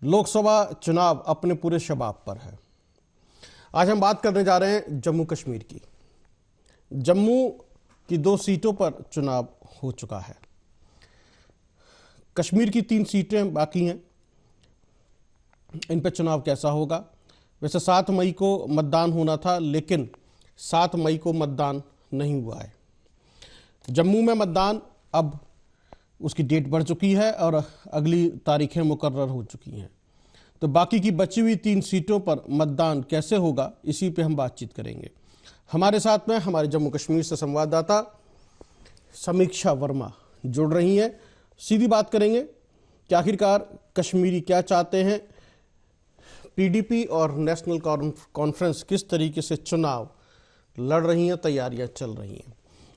लोकसभा चुनाव अपने पूरे शबाब पर है। आज हम बात करने जा रहे हैं जम्मू कश्मीर की। जम्मू की 2 सीटों पर चुनाव हो चुका है। कश्मीर की 3 सीटें बाकी हैं। इन पर चुनाव कैसा होगा? वैसे 7 मई को मतदान होना था, लेकिन 7 मई को मतदान नहीं हुआ है। जम्मू में मतदान अब उसकी डेट बढ़ चुकी है और अगली तारीखें मुकर्रर हो चुकी हैं। तो बाकी की बची हुई 3 सीटों पर मतदान कैसे होगा, इसी पे हम बातचीत करेंगे। हमारे साथ में हमारे जम्मू कश्मीर से संवाददाता समीक्षा वर्मा जुड़ रही हैं। सीधी बात करेंगे कि आखिरकार कश्मीरी क्या चाहते हैं, पीडीपी और नेशनल कॉन्फ्रेंस किस तरीके से चुनाव लड़ रही हैं, तैयारियां चल रही हैं,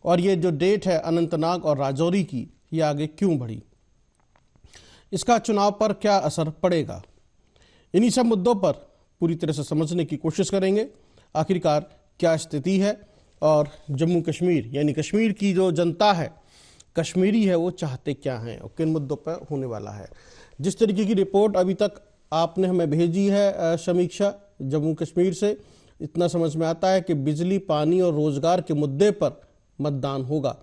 और ये जो डेट है अनंतनाग और राजौरी की, ये आगे क्यों बढ़ी, इसका चुनाव पर क्या असर पड़ेगा। इन्हीं सब मुद्दों पर पूरी तरह से समझने की कोशिश करेंगे। आखिरकार क्या स्थिति है और जम्मू कश्मीर यानी कश्मीर की जो जनता है, कश्मीरी है, वो चाहते क्या हैं और किन मुद्दों पर होने वाला है। जिस तरीके की रिपोर्ट अभी तक आपने हमें भेजी है समीक्षा जम्मू कश्मीर से, इतना समझ में आता है कि बिजली, पानी और रोजगार के मुद्दे पर मतदान होगा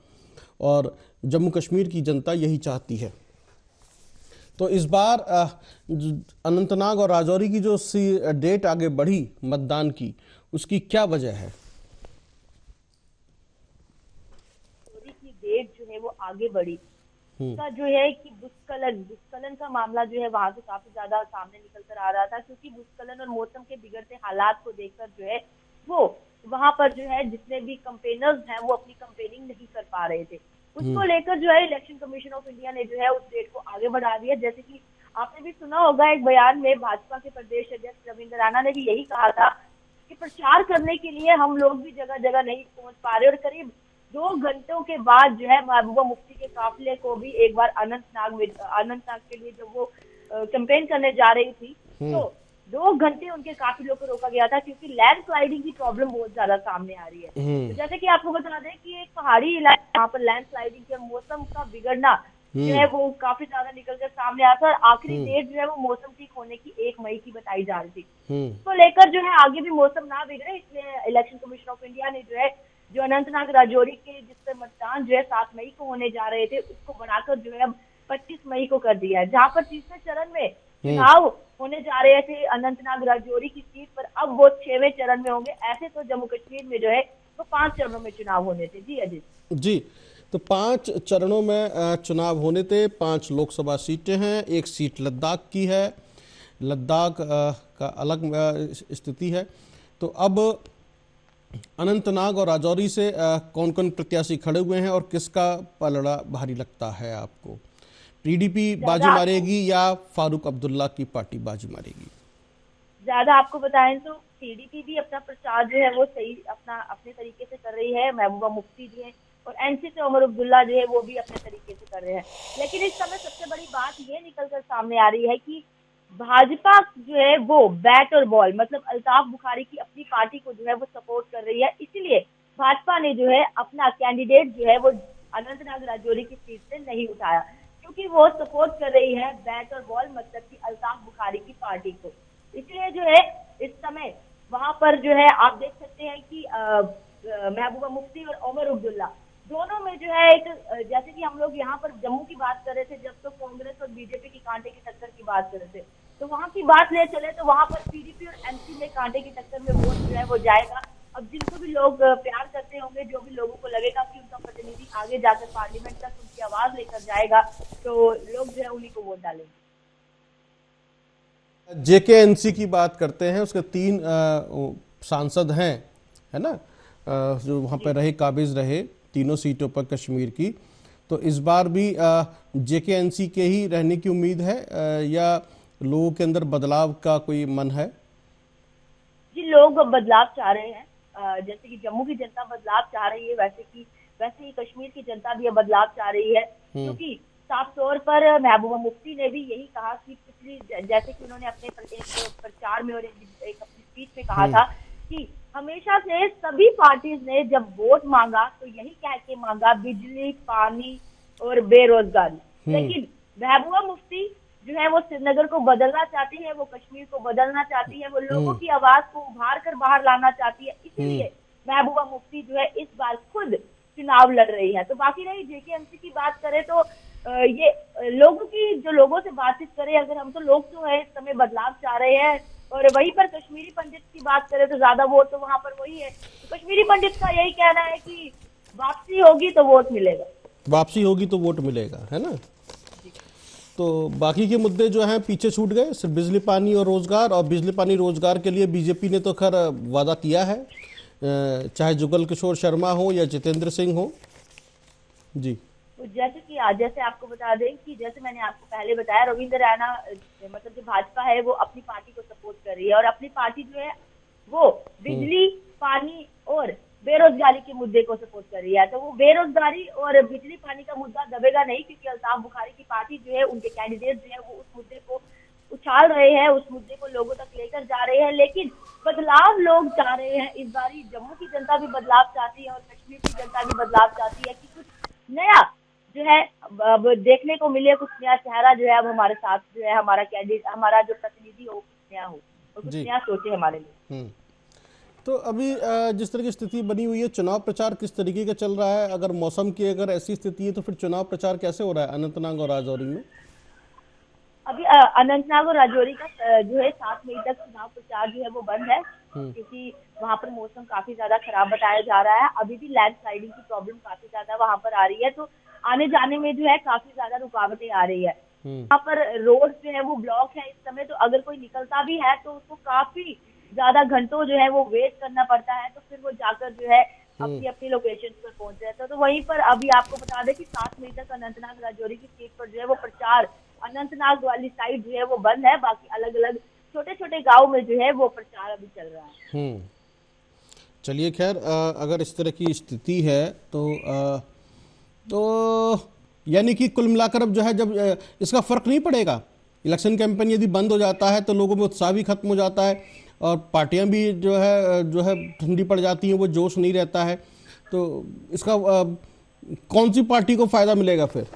और जम्मू कश्मीर की जनता यही चाहती है। तो इस बार अनंतनाग और राजौरी की जो डेट आगे बढ़ी मतदान की, उसकी क्या वजह है? की डेट जो है वो आगे बढ़ी, उसका जो है कि भूस्खलन का मामला जो है वहां से काफी ज्यादा सामने निकल कर आ रहा था, क्योंकि भूस्खलन और मौसम के बिगड़ते हालात को देखकर जो है वो वहां पर जो है जितने भी कंपेनर्स हैं वो अपनी कंपेनिंग नहीं कर पा रहे थे। उसको लेकर जो है इलेक्शन कमीशन ऑफ इंडिया ने जो है उस डेट को आगे बढ़ा दिया। जैसे कि आपने भी सुना होगा, एक बयान में भाजपा के प्रदेश अध्यक्ष रविंद्र राणा ने भी यही कहा था कि प्रचार करने के लिए हम लोग भी जगह जगह नहीं पहुंच पा रहे, और करीब 2 घंटों के बाद जो है महबूबा मुफ्ती के काफिले को भी एक बार अनंतनाग के लिए जब वो कैंपेन करने जा रही थी, तो 2 घंटे उनके काफिलों को रोका गया था, क्योंकि लैंडस्लाइडिंग की प्रॉब्लम बहुत ज्यादा सामने आ रही है। तो जैसे कि आपको बता दें कि एक पहाड़ी इलाका, यहाँ पर लैंडस्लाइडिंग के मौसम का बिगड़ना जो है वो काफी ज्यादा निकल कर सामने आता है। आखिरी डेट जो है वो मौसम ठीक होने की 1 मई की बताई जा रही थी। तो लेकर जो है आगे भी मौसम ना बिगड़े, इसलिए इलेक्शन कमीशन ऑफ इंडिया ने जो है जो अनंतनाग राजौरी के जिससे मतदान जो है 7 मई को होने जा रहे थे, उसको बढ़ाकर जो है 25 मई को कर दिया है। जहां पर तीसरे चरण में चुनाव होने जा रहे थे अनंतनाग राजौरी की सीट पर, अब वो 6वें चरण में होंगे। ऐसे तो जम्मू कश्मीर में जो है वो 5 चरणों में चुनाव होने थे। जी अजीत जी, तो 5 चरणों में चुनाव होने थे। 5 लोकसभा सीटें हैं, 1 सीट लद्दाख की है। लद्दाख का अलग स्थिति है। तो अब अनंतनाग और राजौरी से कौन कौन प्रत्याशी खड़े हुए हैं और किसका पलड़ा भारी लगता है आपको? पीडीपी बाजी मारेगी या फारूक अब्दुल्ला की पार्टी बाजी मारेगी? ज्यादा आपको बताएं तो पीडीपी भी अपना प्रचार जो है वो सही अपने तरीके से कर रही है। महबूबा मुफ्ती जी हैं और एनसी से उमर अब्दुल्ला जो है वो भी अपने तरीके से कर रहे हैं। लेकिन इस समय सबसे बड़ी बात ये निकल कर सामने आ रही है कि भाजपा जो है वो बैट और बॉल, मतलब अल्ताफ बुखारी की अपनी पार्टी को जो है वो सपोर्ट कर रही है। इसीलिए भाजपा ने जो है अपना कैंडिडेट जो है वो अनंतनाग राजौरी की सीट से नहीं उठाया, क्योंकि वो सपोर्ट कर रही है बैट और बॉल, मतलब की अल्ताफ बुखारी की पार्टी को। इसलिए जो है इस समय वहां पर जो है आप देख सकते हैं कि महबूबा मुफ्ती और उमर अब्दुल्ला दोनों में जो है एक, जैसे कि हम लोग यहाँ पर जम्मू की बात कर रहे थे, जब तो कांग्रेस और बीजेपी की कांटे की टक्कर की बात कर रहे थे, तो वहां की बात ले चले तो वहां पर पीडीपी और एमसी में कांटे की टक्कर में वोट जो है वो जाएगा। अब जिनको भी लोग प्यार करते होंगे, जो भी लोगों को लगेगा कि उनका प्रतिनिधि आगे जाकर पार्लियामेंट तक उनकी आवाज लेकर जाएगा, तो लोग जो है उन्हीं को वोट डालेंगे। जेकेएनसी की बात करते हैं, उसके 3 सांसद हैं, है ना, जो वहाँ पर रहे, काबिज रहे तीनों सीटों पर कश्मीर की। तो इस बार भी जेकेएनसी के ही रहने की उम्मीद है या लोगों के अंदर बदलाव का कोई मन है? जी, लोग बदलाव चाह रहे हैं। जैसे कि जम्मू की जनता बदलाव चाह रही है, वैसे ही कश्मीर की जनता भी बदलाव चाह रही है। क्योंकि साफ तौर पर महबूबा मुफ्ती ने भी यही कहा कि जैसे कि उन्होंने अपने प्रचार में और एक अपनी स्पीच में कहा था कि हमेशा से सभी पार्टीज ने जब वोट मांगा तो यही कह के मांगा, बिजली, पानी और बेरोजगारी। लेकिन महबूबा मुफ्ती जो है वो श्रीनगर को बदलना चाहती है, वो कश्मीर को बदलना चाहती है, वो लोगों की आवाज को उभार कर बाहर लाना चाहती है। इसीलिए महबूबा मुफ्ती जो है इस बार खुद चुनाव लड़ रही है। तो बाकी रही जेकेएमसी की बात करें तो ये लोगों की, जो लोगों से बातचीत करें अगर हम, तो लोग जो है इस समय बदलाव चाह रहे हैं। और वहीं पर कश्मीरी पंडित की बात करें तो ज्यादा वोट तो वहां पर वही है। तो कश्मीरी पंडित का यही कहना है कि वापसी होगी तो वोट मिलेगा, वापसी होगी तो वोट मिलेगा, है ना। तो बाकी के मुद्दे जो हैं पीछे छूट गए, सिर्फ बिजली पानी और रोजगार। और बिजली पानी रोजगार के लिए बीजेपी ने तो खैर वादा किया है, चाहे जुगल किशोर शर्मा हो या जितेंद्र सिंह हो। जी, तो जैसे आपको बता दें कि जैसे मैंने आपको पहले बताया, रविंद्र रैना मतलब जो भाजपा है वो अपनी पार्टी को सपोर्ट कर रही है, और अपनी पार्टी जो है वो बिजली, पानी और बेरोजगारी के मुद्दे को सपोर्ट कर रही है। तो वो बेरोजगारी और बिजली पानी का मुद्दा दबेगा नहीं, क्योंकि अल्ताफ बुखारी की पार्टी जो है, उनके कैंडिडेट जो है वो उस मुद्दे को उछाल रहे हैं, उस मुद्दे को लोगों तक लेकर जा रहे हैं। लेकिन बदलाव लोग चाह रहे हैं इस बारी। जम्मू की जनता भी बदलाव चाहती है और कश्मीर की जनता भी बदलाव चाहती है कि कुछ नया जो है अब देखने को मिले, कुछ नया चेहरा जो है अब हमारे साथ जो है, हमारा कैंडिडेट, हमारा जो प्रतिनिधि हो कुछ नया हो और कुछ नया सोचे हमारे लिए। तो अभी जिस तरह की स्थिति बनी हुई है, चुनाव प्रचार किस तरीके का चल रहा है? अगर मौसम की अगर ऐसी स्थिति है तो फिर चुनाव प्रचार कैसे हो रहा है अनंतनाग और राजौरी में? अभी अनंतनाग और राजौरी का जो है 7 मई तक चुनाव प्रचार जो है वो बंद है, क्योंकि वहाँ पर मौसम काफी ज्यादा खराब बताया जा रहा है। अभी भी लैंड स्लाइडिंग की प्रॉब्लम काफी ज्यादा वहाँ पर आ रही है, तो आने जाने में जो है काफी ज्यादा रुकावटें आ रही है। वहाँ पर रोड जो है वो ब्लॉक है इस समय। तो अगर कोई निकलता भी है तो उसको काफी ज्यादा घंटों जो है वो वेट करना पड़ता है, तो फिर वो जाकर जो है अपनी अपनी लोकेशन पर पहुंच जाता है। तो वहीं पर अभी आपको बता दें कि 7 मई तक अनंतनाग राजौरी की सीट पर जो है वो प्रचार, अनंतनाग वाली साइड जो है वो बंद है, बाकी अलग अलग छोटे छोटे गाँव में जो है वो प्रचार अभी चल रहा है। चलिए, खैर अगर इस तरह की स्थिति है तो यानी कि कुल मिलाकर अब जो है, जब इसका फर्क नहीं पड़ेगा, इलेक्शन कैंपेन यदि बंद हो जाता है तो लोगों में उत्साह भी खत्म हो जाता है और पार्टियां भी जो है ठंडी पड़ जाती हैं, वो जोश नहीं रहता है। तो इसका कौन सी पार्टी को फायदा मिलेगा फिर?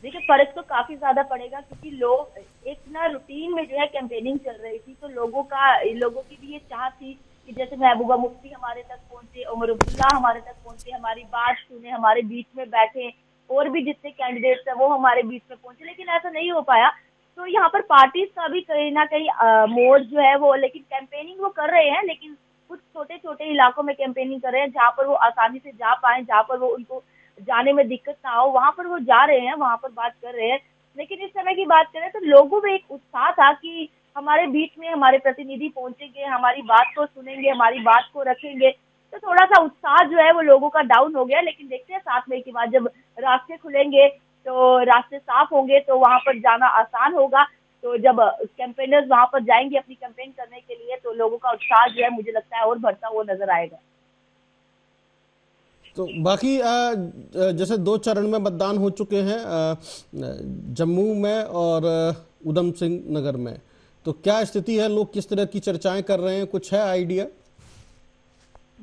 देखिए, फर्क तो काफी ज्यादा पड़ेगा, क्योंकि लोग एक ना रूटीन में जो है कैंपेनिंग चल रही थी, तो लोगों की भी ये चाह थी कि जैसे महबूबा मुफ्ती हमारे तक पहुंचे, उमर अब्दुल्ला हमारे तक पहुंचे, हमारी बात सुने, हमारे बीच में बैठे, और भी जितने कैंडिडेट्स हैं वो हमारे बीच में पहुंचे। लेकिन ऐसा नहीं हो पाया। तो यहाँ पर पार्टीज का भी कहीं ना कहीं मोड जो है वो, लेकिन कैंपेनिंग वो कर रहे हैं, लेकिन कुछ छोटे छोटे इलाकों में कैंपेनिंग कर रहे हैं, जहाँ पर वो आसानी से जा पाए, जहाँ पर वो उनको जाने में दिक्कत ना हो, वहां पर वो जा रहे हैं, वहां पर बात कर रहे हैं। लेकिन इस समय की बात करें तो लोगों में एक उत्साह था कि हमारे बीच में हमारे प्रतिनिधि पहुंचेंगे, हमारी बात को सुनेंगे, हमारी बात को रखेंगे। तो थोड़ा सा उत्साह जो है वो लोगों का डाउन हो गया। लेकिन देखते हैं 7 मई के बाद जब रास्ते खुलेंगे, तो रास्ते साफ होंगे, तो वहां पर जाना आसान होगा। तो जब कैंपेनर्स वहां पर जाएंगे अपनी कैंपेन करने के लिए, तो लोगों का उत्साह जो है मुझे लगता है और बढ़ता हुआ नजर आएगा। तो बाकी जैसे 2 चरण में मतदान हो चुके हैं जम्मू में और उधम सिंह नगर में, तो क्या स्थिति है? लोग किस तरह की चर्चाएं कर रहे हैं, कुछ है आइडिया?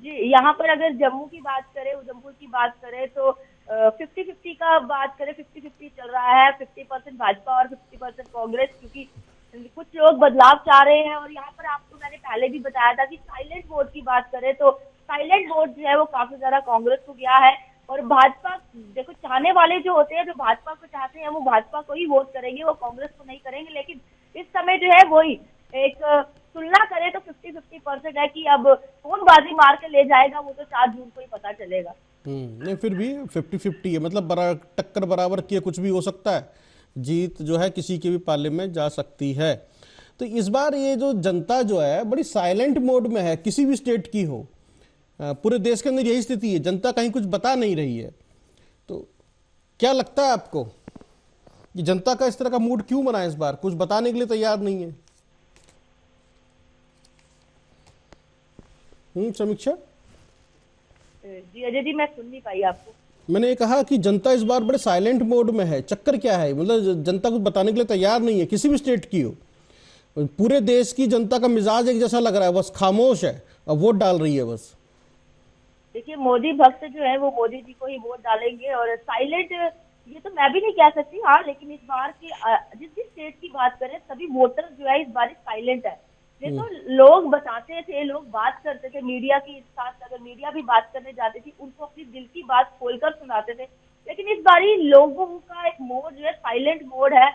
जी, यहाँ पर अगर जम्मू की बात करें, उधमपुर की बात करें, तो 50-50 का बात करें, 50-50 चल रहा है। 50% भाजपा और 50% कांग्रेस, क्योंकि कुछ लोग बदलाव चाह रहे हैं। और यहाँ पर आपको मैंने पहले भी बताया था कि साइलेंट वोट की बात करें तो साइलेंट वोट जो है वो काफी ज्यादा कांग्रेस को गया है। और भाजपा, देखो, चाहने वाले जो होते हैं, जो भाजपा को चाहते हैं, वो भाजपा को ही वोट करेंगे, वो कांग्रेस को नहीं करेंगे। लेकिन इस समय जो है वही एक तुलना करें तो 50-50% है कि अब कौन बाजी मार के ले जाएगा वो तो 4 जून को ही पता चलेगा। नहीं, फिर भी 50-50 है, मतलब टक्कर बराबर की कुछ भी हो सकता है। जीत जो है किसी के भी पाले में जा सकती है। तो इस बार ये जो जनता जो है बड़ी साइलेंट मोड में है, किसी भी स्टेट की हो, पूरे देश के अंदर यही स्थिति है, जनता कहीं कुछ बता नहीं रही है। तो क्या लगता है आपको कि जनता का इस तरह का मूड क्यों बना है? इस बार कुछ बताने के लिए तैयार नहीं है। समीक्षा जी अजय जी, मैं सुन नहीं पाई आपको। मैंने कहा कि जनता इस बार बड़े साइलेंट मोड में है, चक्कर क्या है? मतलब जनता कुछ बताने के लिए तैयार नहीं है, किसी भी स्टेट की हो। पूरे देश की जनता का मिजाज एक जैसा लग रहा है, बस खामोश है और वोट डाल रही है बस। देखिए, मोदी भक्त जो है वो मोदी जी को ही वोट डालेंगे। और साइलेंट ये तो मैं भी नहीं कह सकती, हाँ, लेकिन इस बार की जिस जिस स्टेट की बात करें सभी वोटर जो है इस बार साइलेंट है। ये तो लोग बताते थे, लोग बात करते थे मीडिया के साथ, अगर मीडिया भी बात करने जाती थी उनको अपनी दिल की बात खोलकर सुनाते थे। लेकिन इस बारी लोगों का एक मोड जो है साइलेंट मोड है।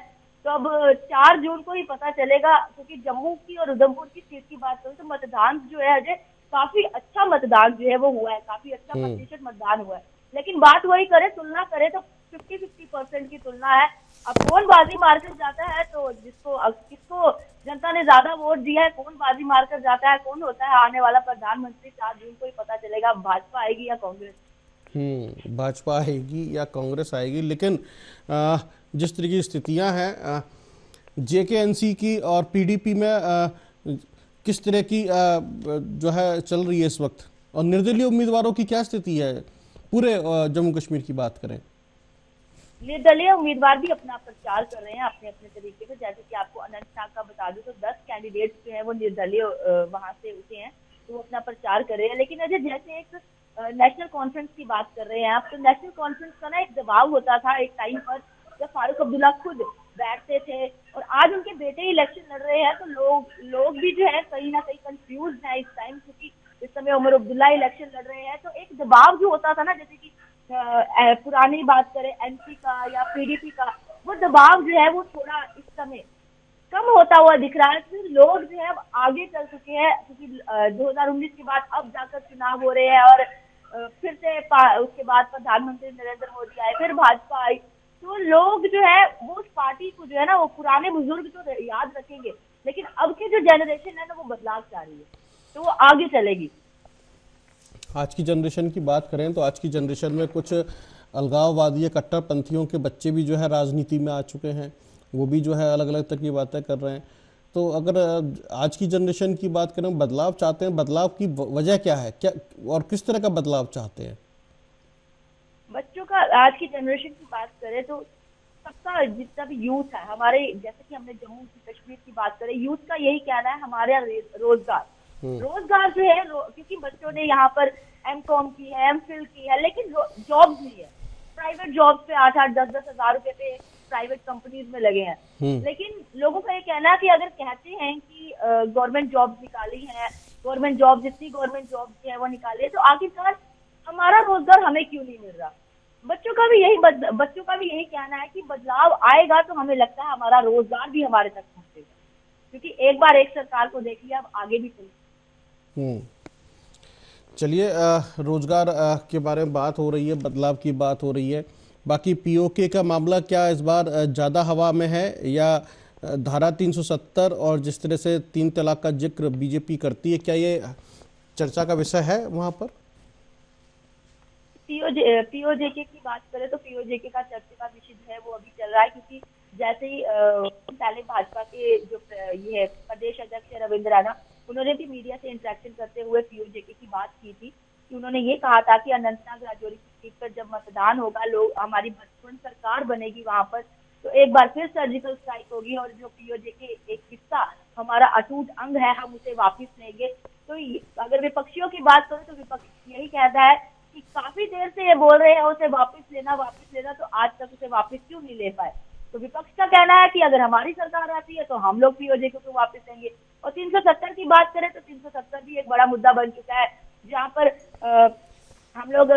तो अब 4 जून को ही पता चलेगा, क्योंकि जम्मू की और उधमपुर की सीट की बात करें तो मतदान जो है अजय काफी अच्छा मतदान जो है वो हुआ है, काफी अच्छा प्रतिशत मतदान हुआ है। लेकिन बात वही करे, तुलना करे तो 50-50% की तुलना है। अब कौन बाजी मारकर जाता है, तो किसको जनता ने ज्यादा वोट दिया है, कौन बाजी मारकर जाता है, कौन होता है आने वाला प्रधानमंत्री, 4 जून को ही पता चलेगा। भाजपा आएगी या कांग्रेस। भाजपा आएगी या कांग्रेस आएगी। लेकिन जिस तरह की स्थितियां हैं जेकेएनसी की और पीडीपी में किस तरह की जो है चल रही है इस वक्त, और निर्दलीय उम्मीदवारों की क्या स्थिति है पूरे जम्मू कश्मीर की बात करें? निर्दलीय उम्मीदवार भी अपना प्रचार कर रहे हैं अपने अपने तरीके से। जैसे कि आपको अनंतनाग का बता दूं तो 10 कैंडिडेट्स जो है वो निर्दलीय वहां से उठे हैं, तो वो अपना प्रचार कर रहे हैं। लेकिन अजय जैसे एक नेशनल कॉन्फ्रेंस की बात कर रहे हैं आप, तो नेशनल कॉन्फ्रेंस का ना एक दबाव होता था एक टाइम पर, जब फारूक अब्दुल्ला खुद बैठते थे, और आज उनके बेटे इलेक्शन लड़ रहे हैं, तो लोग भी जो है कहीं ना कहीं कंफ्यूज है इस टाइम, क्योंकि इस समय उमर अब्दुल्ला इलेक्शन लड़ रहे हैं। तो एक दबाव जो होता था ना, जैसे कि पुरानी बात करें एनपी का या पीडीपी का, वो दबाव जो है वो थोड़ा इस समय कम होता हुआ दिख रहा है। फिर लोग जो है आगे चल चुके हैं, क्योंकि 2019 के बाद अब जाकर चुनाव हो रहे हैं, और फिर से उसके बाद प्रधानमंत्री नरेंद्र मोदी आए, फिर भाजपा आई, तो लोग जो है वो उस पार्टी को जो है ना, वो पुराने बुजुर्ग तो याद रखेंगे, लेकिन अब की जो जनरेशन है ना वो बदलाव चाह रही है, तो वो आगे चलेगी। आज की जनरेशन की बात करें तो आज की जनरेशन में कुछ अलगाववादी कट्टरपंथियों के बच्चे भी जो है राजनीति में आ चुके हैं, वो भी जो है अलग अलग तरह की बातें कर रहे हैं। तो अगर आज की जनरेशन की बात करें, बदलाव चाहते हैं, बदलाव की वजह क्या है, क्या और किस तरह का बदलाव चाहते हैं? बच्चों का आज की जनरेशन की बात करें तो सबका जितना भी यूथ है हमारे, जैसे कि हमने जम्मू कश्मीर की बात करें, यूथ का यही कहना है हमारे रोजगार जो है, क्योंकि बच्चों ने यहाँ पर एमकॉम की है, एमफिल की है, लेकिन जॉब्स नहीं है। प्राइवेट जॉब्स पे 8-8, 10-10 हजार रुपए पे प्राइवेट कंपनीज में लगे हैं। लेकिन लोगों का ये कहना है कि अगर कहते हैं कि गवर्नमेंट जॉब्स निकाली है, गवर्नमेंट जॉब जितनी गवर्नमेंट जॉब्स है वो निकाली है, तो आखिरकार हमारा रोजगार हमें क्यों नहीं मिल रहा। बच्चों का भी यही कहना है कि बदलाव आएगा तो हमें लगता है हमारा रोजगार भी हमारे तक पहुंचेगा, क्योंकि एक बार एक सरकार को देख लिया, अब आगे भी चलेगा। चलिए, रोजगार के बारे में बात हो रही है, बदलाव की बात हो रही है। बाकी पीओके का मामला क्या इस बार ज़्यादा हवा में है, या धारा 370 और जिस तरह से 3 तलाक का जिक्र बीजेपी करती है, क्या ये चर्चा का विषय है वहां पर? पीओजेके की बात करें तो पीओजेके का चर्चा का विषय जो है वो अभी चल रहा है, क्योंकि जैसे ही पहले भाजपा के जो ये प्रदेश अध्यक्ष रविंद्र राणा, उन्होंने भी मीडिया से इंटरेक्शन करते हुए पीओजेके की बात की थी, कि उन्होंने ये कहा था कि अनंतनाग राजौरी की सीट पर जब मतदान होगा, लोग हमारी भाजपा सरकार बनेगी वहां पर, तो एक बार फिर सर्जिकल स्ट्राइक होगी, और जो पीओजेके एक हिस्सा हमारा अटूट अंग है हम उसे वापस लेंगे। तो अगर विपक्षियों की बात करें तो विपक्ष यही कहता है कि काफी देर से ये बोल रहे हैं उसे वापस लेना, तो आज तक उसे वापस क्यों नहीं ले पाए। तो विपक्ष का कहना है कि अगर हमारी सरकार आती है तो हम लोग पीओजेके को वापस लेंगे। और 370 की बात करें तो 370 भी एक बड़ा मुद्दा बन चुका है, जहां पर हम लोग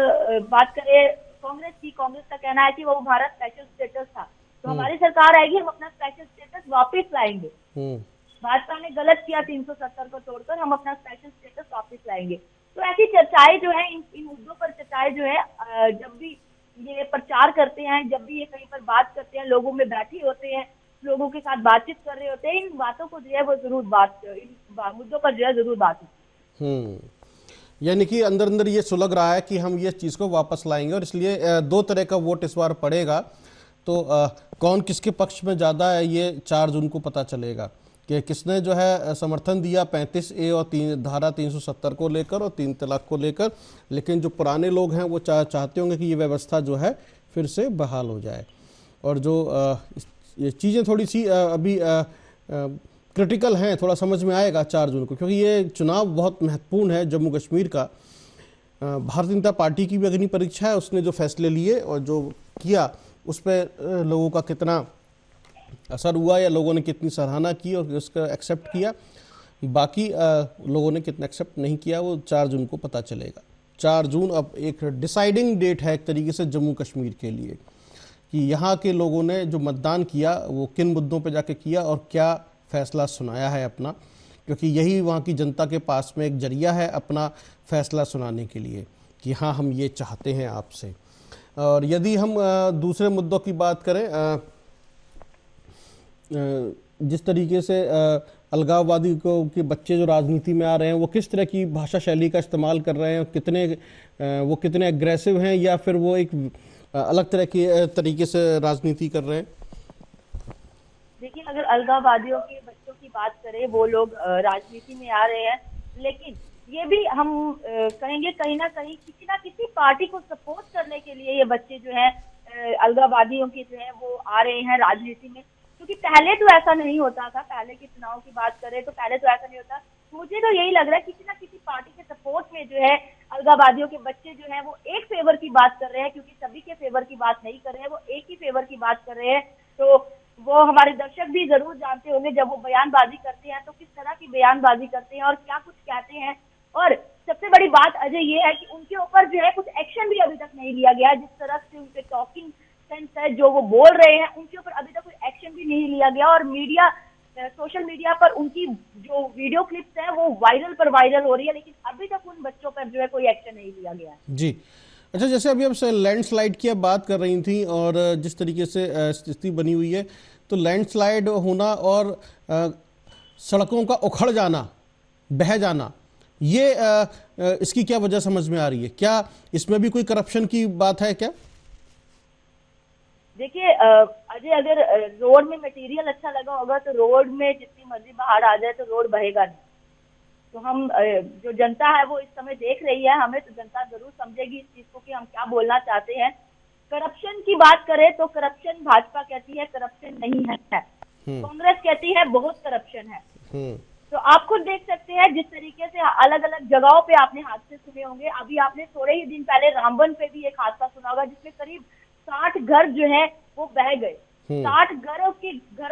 बात करें कांग्रेस का कहना है कि वो हमारा स्पेशल स्टेटस था, तो हमारी सरकार आएगी हम अपना स्पेशल स्टेटस वापस लाएंगे। भाजपा ने गलत किया 370 को तोड़कर, हम अपना स्पेशल स्टेटस वापस लाएंगे। तो ऐसी चर्चाएं जो है, इन मुद्दों पर चर्चाएं जो है, जब भी ये प्रचार करते हैं, जब भी ये कहीं पर बात करते हैं, लोगों में बैठे होते हैं, लोगों के साथ बातचीत कर रहे होते हैं, इन बातों को जो है वो जरूर इन मुद्दों पर जो है जरूर बात होती। यानी कि अंदर अंदर ये सुलग रहा है कि हम ये चीज को वापस लाएंगे, और इसलिए 2 तरह का वोट इस बार पड़ेगा। तो कौन किसके पक्ष में ज्यादा है ये 4 जून को पता चलेगा, कि किसने जो है समर्थन दिया 35A और धारा 370 को लेकर और 3 तलाक को लेकर। लेकिन जो पुराने लोग हैं वो चाहते होंगे कि ये व्यवस्था जो है फिर से बहाल हो जाए। और जो ये चीज़ें थोड़ी सी अभी क्रिटिकल हैं, थोड़ा समझ में आएगा 4 जून को, क्योंकि ये चुनाव बहुत महत्वपूर्ण है जम्मू कश्मीर का। भारतीय जनता पार्टी की भी अग्नि परीक्षा है, उसने जो फैसले लिए और जो किया उस पर लोगों का कितना असर हुआ या लोगों ने कितनी सराहना की और उसका एक्सेप्ट किया, बाकी लोगों ने कितना एक्सेप्ट नहीं किया, वो 4 जून को पता चलेगा। 4 जून अब एक डिसाइडिंग डेट है एक तरीके से जम्मू कश्मीर के लिए, कि यहाँ के लोगों ने जो मतदान किया वो किन मुद्दों पे जाके किया और क्या फैसला सुनाया है अपना, क्योंकि यही वहाँ की जनता के पास में एक जरिया है अपना फैसला सुनाने के लिए कि हाँ हम ये चाहते हैं आपसे। और यदि हम दूसरे मुद्दों की बात करें, जिस तरीके से अलगाववादी को के बच्चे जो राजनीति में आ रहे हैं वो किस तरह की भाषा शैली का इस्तेमाल कर रहे हैं, वो कितने एग्रेसिव हैं या फिर वो एक अलग तरह के तरीके से राजनीति कर रहे हैं। देखिए, अगर अलगाववादियों के बच्चों की बात करें, वो लोग राजनीति में आ रहे हैं, लेकिन ये भी हम कहेंगे कहीं ना किसी पार्टी को सपोर्ट करने के लिए ये बच्चे जो है अलगाववादियों के जो है वो आ रहे हैं राजनीति में, क्योंकि पहले तो ऐसा नहीं होता था। पहले के चुनाव की बात करें तो पहले तो ऐसा नहीं होता। मुझे तो यही लग रहा है किसी ना किसी पार्टी के सपोर्ट में जो है अलगाववादियों के बच्चे जो है वो एक फेवर की बात कर रहे हैं, क्योंकि सभी के फेवर की बात नहीं कर रहे हैं, वो एक ही फेवर की बात कर रहे हैं। तो वो हमारे दर्शक भी जरूर जानते होंगे जब वो बयानबाजी करते हैं तो किस तरह की बयानबाजी करते हैं और क्या कुछ कहते हैं। और सबसे बड़ी बात अजय ये है कि उनके ऊपर जो है कुछ एक्शन भी अभी तक नहीं लिया गया। जिस तरह से उनके टॉकिंग सेंस है, जो वो बोल रहे हैं, उनके ऊपर अभी तक कोई एक्शन भी नहीं लिया गया। और सोशल मीडिया पर उनकी जो वीडियो क्लिप्स है वो वायरल हो रही है, लेकिन अभी तक उन बच्चों पर जो है कोई एक्शन नहीं लिया गया है। जी अच्छा, जैसे अभी आप लैंडस्लाइड की आप बात कर रही थी और जिस तरीके से स्थिति बनी हुई है, तो लैंडस्लाइड होना और सड़कों का उखड़ जाना, बह जाना, ये इसकी क्या वजह समझ में आ रही है? क्या इसमें भी कोई करप्शन की बात है क्या? देखिए अजय, अगर रोड में मटेरियल अच्छा लगा होगा तो रोड में जितनी मर्जी बाहर आ जाए तो रोड बहेगा नहीं। तो हम जो जनता है वो इस समय देख रही है, हमें तो जनता जरूर समझेगी इस चीज को कि हम क्या बोलना चाहते हैं। करप्शन की बात करें तो करप्शन भाजपा कहती है करप्शन नहीं है, कांग्रेस कहती है बहुत करप्शन है। तो आप खुद देख सकते हैं जिस तरीके से अलग अलग जगहों पे आपने हादसे सुने होंगे। अभी आपने थोड़े ही दिन पहले रामबन पे भी एक हादसा सुना होगा जिसमें करीब 60 घर जो है वो बह गए। 60 घरों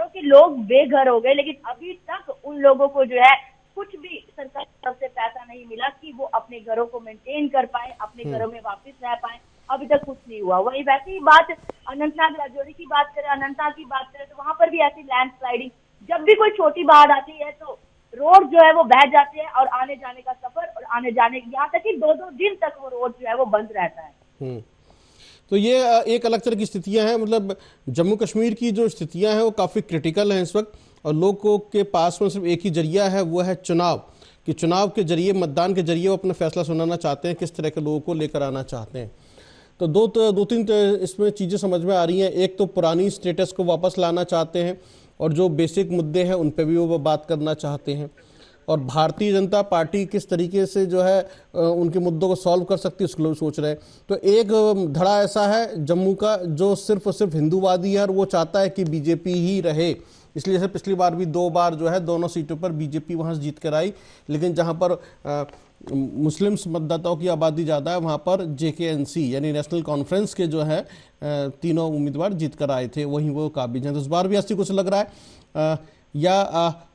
के लोग बेघर हो गए, लेकिन अभी तक उन लोगों को जो है कुछ भी सरकार की तरफ से पैसा नहीं मिला कि वो अपने घरों को मेंटेन कर पाए, अपने घरों में वापस रह पाए। अभी तक कुछ नहीं हुआ। वही वैसे ही बात अनंतनाग राजौरी की बात करें, अनंतनाग की बात करें तो वहां पर भी ऐसी लैंडस्लाइडिंग, जब भी कोई छोटी बाढ़ आती है तो रोड जो है वो बह जाते हैं और आने जाने का सफर और आने जाने यहाँ तक कि 2-2 दिन तक वो रोड जो है वो बंद रहता है। तो ये एक अलग तरह की स्थितियां हैं। मतलब जम्मू कश्मीर की जो स्थितियां हैं वो काफ़ी क्रिटिकल हैं इस वक्त, और लोगों के पास में सिर्फ एक ही जरिया है, वो है चुनाव। कि चुनाव के जरिए, मतदान के जरिए वो अपना फैसला सुनाना चाहते हैं, किस तरह के लोगों को लेकर आना चाहते हैं। तो दो तीन इसमें चीज़ें समझ में आ रही हैं। एक तो पुरानी स्टेटस को वापस लाना चाहते हैं और जो बेसिक मुद्दे हैं उन पर भी वो बात करना चाहते हैं, और भारतीय जनता पार्टी किस तरीके से जो है उनके मुद्दों को सॉल्व कर सकती है उसके लिए सोच रहे हैं। तो एक धड़ा ऐसा है जम्मू का जो सिर्फ और सिर्फ हिंदूवादी है और वो चाहता है कि बीजेपी ही रहे। इसलिए जैसे पिछली बार भी 2 बार जो है दोनों सीटों पर बीजेपी वहाँ जीत कर आई, लेकिन जहाँ पर मुस्लिम्स मतदाताओं की आबादी ज़्यादा है वहाँ पर JKNC यानी नेशनल कॉन्फ्रेंस के जो है 3 उम्मीदवार जीत कर आए थे, वहीं वो काबिज हैं। तो इस बार भी ऐसी कुछ लग रहा है या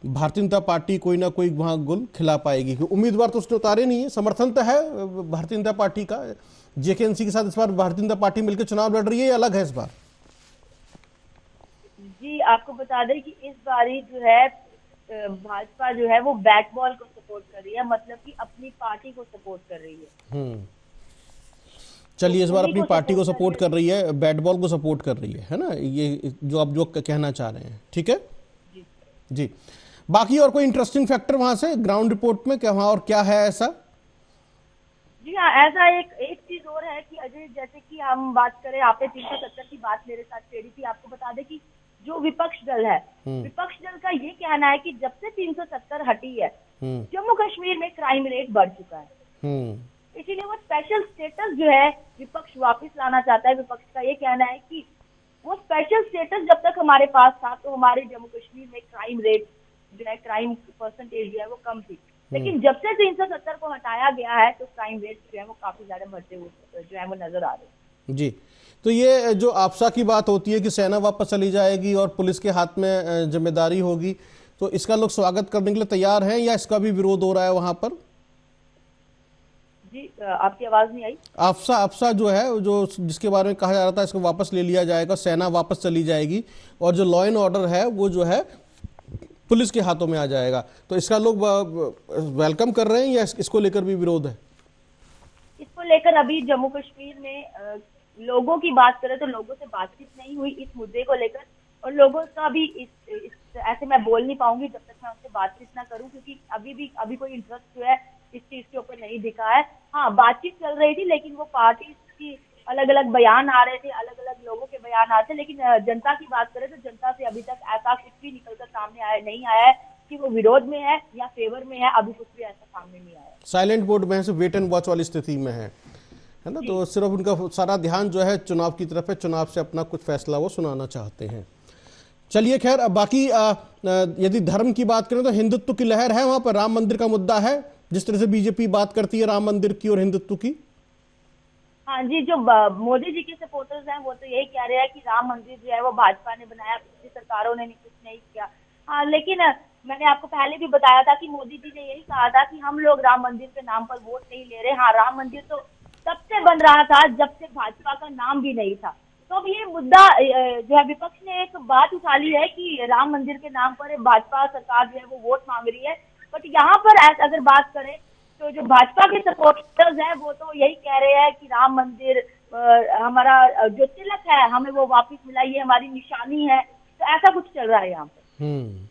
भारतीय जनता पार्टी कोई ना कोई वहाँ गुल खिला पाएगी? उम्मीदवार तो उसने उतारे नहीं है, समर्थन तो है भारतीय जनता पार्टी का। JKNC के साथ इस बार भारतीय जनता पार्टी मिलकर चुनाव लड़ रही है, अलग है इस बार? जी, आपको बता दें कि इस बारी जो है भाजपा जो है वो बैट बॉल को सपोर्ट कर रही है, मतलब कि अपनी पार्टी को सपोर्ट कर रही है। चलिए, इस बार अपनी पार्टी को सपोर्ट कर रही है, बैट बॉल को सपोर्ट कर रही है ना? ये जो आप जो कहना चाह रहे हैं, ठीक है जी। बाकी और कोई इंटरेस्टिंग फैक्टर वहां से ग्राउंड रिपोर्ट में क्या वहां और क्या है ऐसा? जी हाँ, ऐसा एक चीज और है कि अजय, जैसे कि हम बात करें, आपने 370 की बात मेरे साथ छेड़ी थी। आपको बता दें कि जो विपक्ष दल है, विपक्ष दल का ये कहना है कि जब से 370 हटी है जम्मू कश्मीर में क्राइम रेट बढ़ चुका है। इसीलिए वो स्पेशल स्टेटस जो है विपक्ष वापस लाना चाहता है। विपक्ष का ये कहना है कि वो स्पेशल स्टेटस जब तक हमारे पास था तो हमारे जम्मू कश्मीर में क्राइम रेट जो है, क्राइम परसेंटेज जो है वो कम थी, लेकिन जब से 370 को हटाया गया है तो क्राइम रेट जो है वो काफी ज्यादा बढ़ते हुए जो है वो नजर आ रहे हैं। जी, तो ये जो आपसा की बात होती है कि सेना वापस चली जाएगी और पुलिस के हाथ में जिम्मेदारी होगी, तो इसका लोग स्वागत करने के लिए तैयार हैं या इसका भी विरोध हो रहा है वहां पर? जी आपकी आवाज नहीं आई। आपसा जो है, जो जिसके बारे में कहा जा रहा था इसको वापस ले लिया जाएगा, सेना वापस चली जाएगी और जो लॉ एंड ऑर्डर है वो जो है पुलिस के हाथों में आ जाएगा, तो इसका लोग वेलकम कर रहे हैं या इसको लेकर भी विरोध है? इसको लेकर अभी जम्मू कश्मीर में लोगों की बात करें तो लोगों से बातचीत नहीं हुई इस मुद्दे को लेकर, और लोगों का भी ऐसे मैं बोल नहीं पाऊंगी जब तक मैं उनसे बातचीत ना करूं, क्योंकि अभी कोई इंटरेस्ट जो है इस चीज के ऊपर नहीं दिखा है। हाँ, बातचीत चल रही थी, लेकिन वो पार्टी की अलग अलग बयान आ रहे थे, अलग अलग लोगों के बयान आ रहे थे, लेकिन जनता की बात करें तो जनता से अभी तक ऐसा कुछ भी निकलकर सामने नहीं आया है कि वो विरोध में है या फेवर में है। अभी कुछ भी ऐसा सामने नहीं आया। साइलेंट मोड में है, वेट एंड वॉच वाली स्थिति में है ना? तो सिर्फ उनका सारा ध्यान जो है चुनाव की तरफ है, चुनाव से अपना कुछ फैसला वो सुनाना चाहते हैं। चलिए खैर, अब बाकी यदि धर्म की बात करें तो हिंदुत्व की लहर है वहां पर, राम मंदिर का मुद्दा है, जिस तरह से बीजेपी बात करती है राम मंदिर की और हिंदुत्व की। हाँ जी, जो मोदी जी के सपोर्टर्स हैं वो तो यही कह रहे हैं कि राम मंदिर जो है वो भाजपा ने बनाया, पिछली सरकारों ने कुछ नहीं किया। हाँ, लेकिन मैंने आपको पहले भी बताया था कि मोदी जी ने यही कहा था कि हम लोग राम मंदिर के नाम पर वोट नहीं ले रहे। हाँ, राम मंदिर तो तब से बन रहा था जब से भाजपा का नाम भी नहीं था। तो अब ये मुद्दा जो है विपक्ष ने एक बात उठा ली है कि राम मंदिर के नाम पर भाजपा सरकार जो है वो वोट मांग रही है। बट यहाँ पर अगर बात करें तो जो भाजपा के सपोर्टर्स हैं वो तो यही कह रहे हैं कि राम मंदिर हमारा जो तिलक है हमें वो वापस मिला, ये हमारी निशानी है। तो ऐसा कुछ चल रहा है यहाँ पर।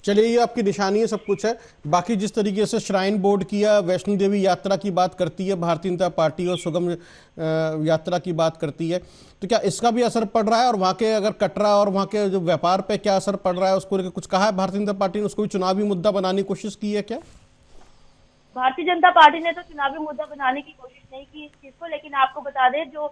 चलिए, ये आपकी निशानी है, सब कुछ है। बाकी जिस तरीके से श्राइन बोर्ड किया, वैष्णो देवी यात्रा की बात करती है भारतीय जनता पार्टी और सुगम यात्रा की बात करती है, तो क्या इसका भी असर पड़ रहा है? और वहां के अगर कटरा और वहां के जो व्यापार पे क्या असर पड़ रहा है, उसको लेकर कुछ कहा है भारतीय जनता पार्टी ने? उसको भी चुनावी मुद्दा बनाने की कोशिश की है क्या? भारतीय जनता पार्टी ने तो चुनावी मुद्दा बनाने की कोशिश नहीं की इस चीज को, लेकिन आपको बता दें जो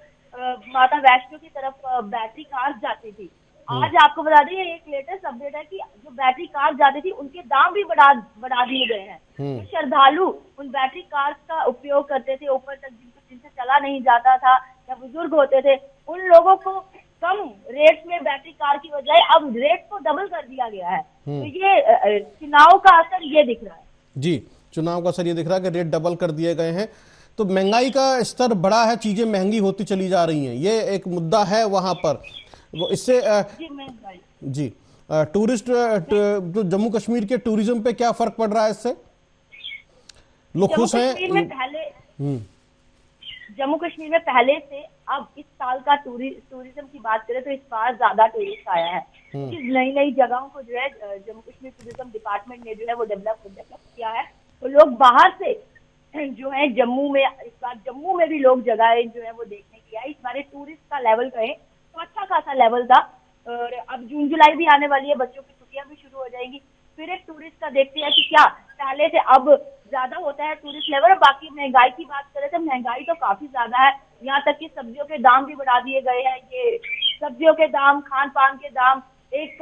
माता वैष्णो की तरफ बैटरी कार जाती थी, आज आपको बता दें ये एक लेटेस्ट अपडेट है कि जो बैटरी कार जाती थी उनके दाम भी बढ़ा दिए गए हैं। तो श्रद्धालु उन बैटरी कार्स का उपयोग करते थे ऊपर तक, जिनसे चला नहीं जाता था या बुजुर्ग होते थे, उन लोगों को कम रेट में बैटरी कार की बजाय अब रेट को डबल कर दिया गया है। तो ये चुनाव का असर ये दिख रहा है। जी, चुनाव का असर ये दिख रहा है कि रेट डबल कर दिए गए हैं। तो महंगाई का स्तर बढ़ा है, चीजें महंगी होती चली जा रही हैं, ये एक मुद्दा है वहां पर। वो इससे जी टूरिस्ट जो जम्मू कश्मीर के टूरिज्म पे क्या फर्क पड़ रहा है इससे? लोग खुश हैं? जम्मू कश्मीर में पहले से अब इस साल का टूरिज्म की बात करें तो इस बार ज्यादा टूरिस्ट आया है। नई नई जगहों को जो है जम्मू कश्मीर टूरिज्म डिपार्टमेंट ने जो है वो डेवलप किया है। तो लोग बाहर से जो है जम्मू में, इस बार जम्मू में भी लोग जगह जो है वो देखने की आए। इस बार टूरिस्ट का लेवल कहें तो अच्छा खासा लेवल था। और अब जून जुलाई भी आने वाली है, बच्चों की छुट्टियां भी शुरू हो जाएंगी, फिर एक टूरिस्ट का देखते हैं कि क्या पहले से अब ज्यादा होता है टूरिस्ट लेवल। और बाकी महंगाई की बात करें तो महंगाई तो काफी ज्यादा है, यहाँ तक कि सब्जियों के दाम भी बढ़ा दिए गए हैं। ये सब्जियों के दाम, खान पान के दाम, एक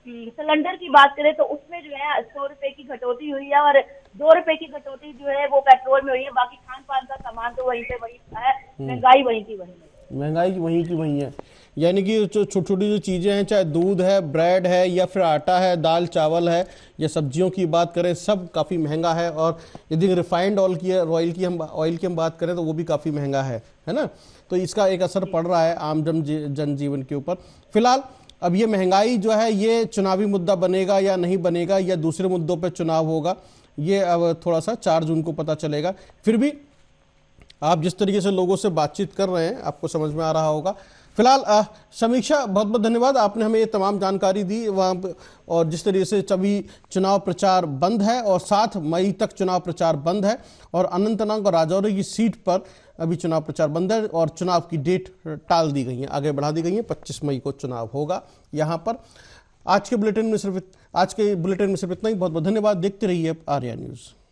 सिलेंडर की बात करें तो उसमें जो है 100 रुपए की कटौती हुई है और 2 रुपए की कटौती जो है वो पेट्रोल में हुई है। बाकी खान पान का सामान तो वहीं पे वही है, महंगाई वहीं की वहीं है। महंगाई वहीं की वहीं है, यानी कि जो छोटी छोटी जो चीज़ें हैं, चाहे दूध है, ब्रेड है या फिर आटा है, दाल चावल है या सब्जियों की बात करें, सब काफ़ी महंगा है। और यदि रिफाइंड ऑयल की हम बात करें तो वो भी काफ़ी महंगा है ना? तो इसका एक असर पड़ रहा है आम जनजीवन के ऊपर। फिलहाल अब ये महंगाई जो है ये चुनावी मुद्दा बनेगा या नहीं बनेगा, या दूसरे मुद्दों पर चुनाव होगा, ये अब थोड़ा सा 4 जून को पता चलेगा। फिर भी आप जिस तरीके से लोगों से बातचीत कर रहे हैं आपको समझ में आ रहा होगा। फिलहाल समीक्षा, बहुत बहुत धन्यवाद, आपने हमें ये तमाम जानकारी दी वहाँ पर। और जिस तरीके से अभी चुनाव प्रचार बंद है और 7 मई तक चुनाव प्रचार बंद है, और अनंतनाग और राजौरी की सीट पर अभी चुनाव प्रचार बंद है और चुनाव की डेट टाल दी गई है, आगे बढ़ा दी गई है। 25 मई को चुनाव होगा यहाँ पर। आज के बुलेटिन में सिर्फ इतना ही। बहुत बहुत धन्यवाद, देखते रहिए आर्या न्यूज़।